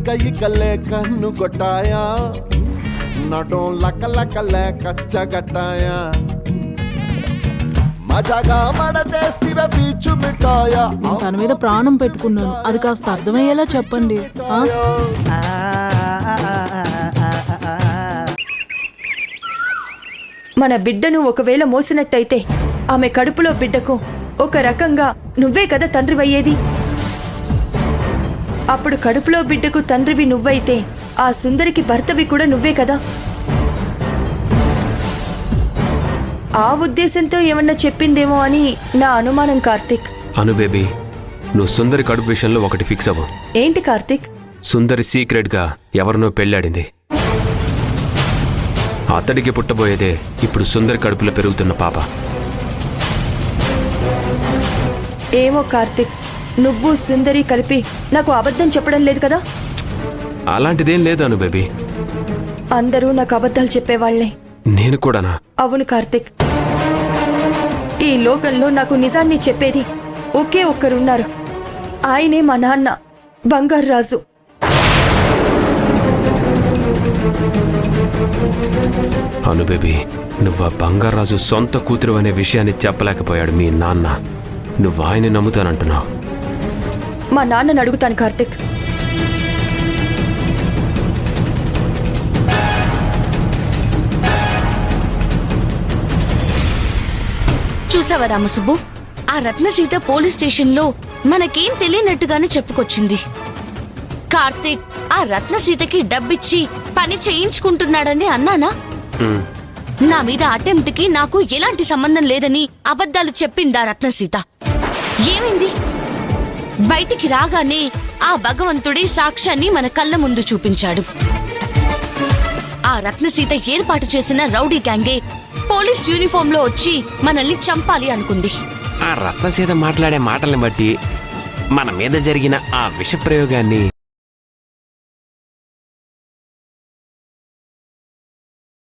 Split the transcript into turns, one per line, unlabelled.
कई गले कन्नु गोटाया नडों luck luck luck चगटाया మజాగా మడతేస్తివే పీచు మిఠాయా
తన మీద ప్రాణం పెట్టుకున్నాను, అది కాస్త అర్థమయ్యేలా చెప్పండి.
మన బిడ్డను ఒకవేళ మోసినట్టయితే ఆమె కడుపులో బిడ్డకు ఒక రకంగా నువ్వే కదా తండ్రివయ్యేది. అప్పుడు కడుపులో బిడ్డకు తండ్రివి నువ్వైతే ఆ సుందరికి భర్తవి కూడా నువ్వే కదా. ఆ ఉద్దేశంతో ఏమన్నా చెప్పిందేమో అని నా అనుమానం కార్తిక్.
అను బేబీ, నువ్వు సుందరి కడుపు విషయంలో ఒకటి ఫిక్స్ అవ్వు.
ఏంటి కార్తిక్?
సుందరి సీక్రెట్ గా ఎవరినో పెళ్ళాడింది. అతడికి పుట్టబోయేదే ఇప్పుడు సుందరి కడుపులో పెరుగుతున్న పాప.
ఏమో కార్తిక్, నువ్వు సుందరి కలిపి నాకు అబద్ధం చెప్పడం లేదు కదా?
అలాంటిదేం లేదు అను బేబీ.
అందరూ నాకు అబద్ధాలు చెప్పేవాళ్లే.
నేను కూడానా?
అవును కార్తిక్, ఈ లోకంలో నాకు నిజాన్ని చెప్పేది ఒకే ఒక్కరున్నారు. ఆయనే మా నాన్న బంగారు రాజు.
అను బేబీ, నువ్వు ఆ బంగారాజు సొంత కూతురు అనే విషయాన్ని చెప్పలేకపోయాడు మీ నాన్న. నువ్వు ఆయన్ని నమ్ముతానంటున్నావు.
మా నాన్నని అడుగుతాను కార్తిక్.
చూసావా రామసుబ్బు, ఆ రత్నసీత పోలీస్ స్టేషన్లో మనకేం తెలియనట్టుగానే చెప్పుకొచ్చింది. కార్తీక్ ఆ రత్నసీతకి డబ్బిచ్చి పని చేయించుకుంటున్నాడని అన్నానా? నా మీద అటెంప్ట్ కి నాకు ఎలాంటి సంబంధం లేదని అబద్ధాలు చెప్పిందా రత్నసీత? ఏమైంది? బయటికి రాగానే ఆ భగవంతుడే సాక్ష్యాన్ని మన కళ్ళ ముందు చూపించాడు. ఆ రత్నసీత ఏర్పాటు చేసిన రౌడీ గ్యాంగే పోలీస్ యూనిఫామ్ లో వచ్చి మనల్ని చంపాలి అనుకుంది.
ఆ రత్నసీత మాట్లాడే మాటల్ని బట్టి మన మీద జరిగిన ఆ విష ప్రయోగాన్ని